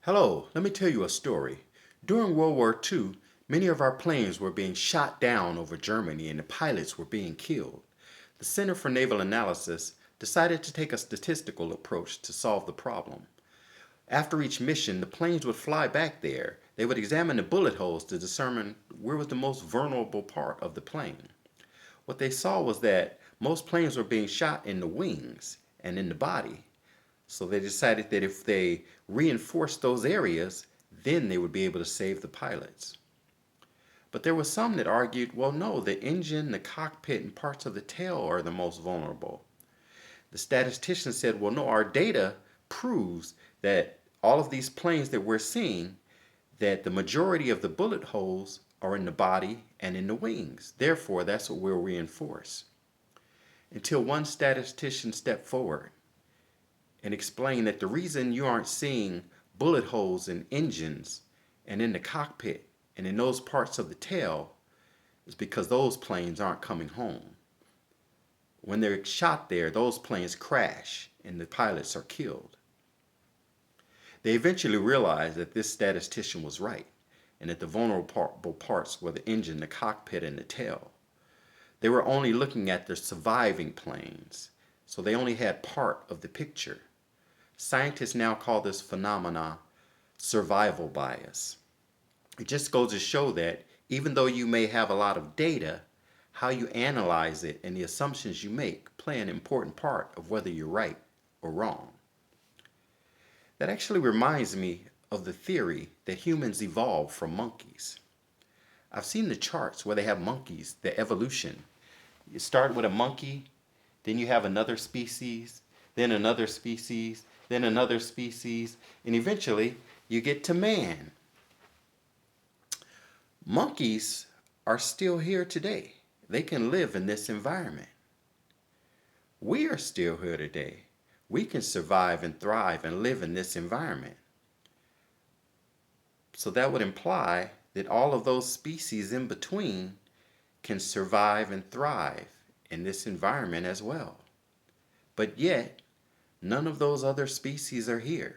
Hello, let me tell you a story. During World War II, many of our planes were being shot down over Germany and the pilots were being killed. The Center for Naval Analysis decided to take a statistical approach to solve the problem. After each mission, the planes would fly back there. They would examine the bullet holes to determine where was the most vulnerable part of the plane. What they saw was that most planes were being shot in the wings and in the body. So they decided that if they reinforced those areas, then they would be able to save the pilots. But there were some that argued, well, no, the engine, the cockpit, and parts of the tail are the most vulnerable. The statisticians said, well, no, our data proves that all of these planes that we're seeing, that the majority of the bullet holes are in the body and in the wings. Therefore, that's what we'll reinforce. Until one statistician stepped forward and explain that the reason you aren't seeing bullet holes in engines and in the cockpit and in those parts of the tail is because those planes aren't coming home. When they're shot there, those planes crash and the pilots are killed. They eventually realized that this statistician was right and that the vulnerable parts were the engine, the cockpit, and the tail. They were only looking at the surviving planes, so they only had part of the picture. Scientists now call this phenomena survival bias. It just goes to show that even though you may have a lot of data, how you analyze it and the assumptions you make play an important part of whether you're right or wrong. That actually reminds me of the theory that humans evolved from monkeys. I've seen the charts where they have monkeys, the evolution. You start with a monkey, then you have another species, then another species, then another species, and eventually you get to man. Monkeys are still here today. They can live in this environment. We are still here today. We can survive and thrive and live in this environment. So that would imply that all of those species in between can survive and thrive in this environment as well. But yet, none of those other species are here.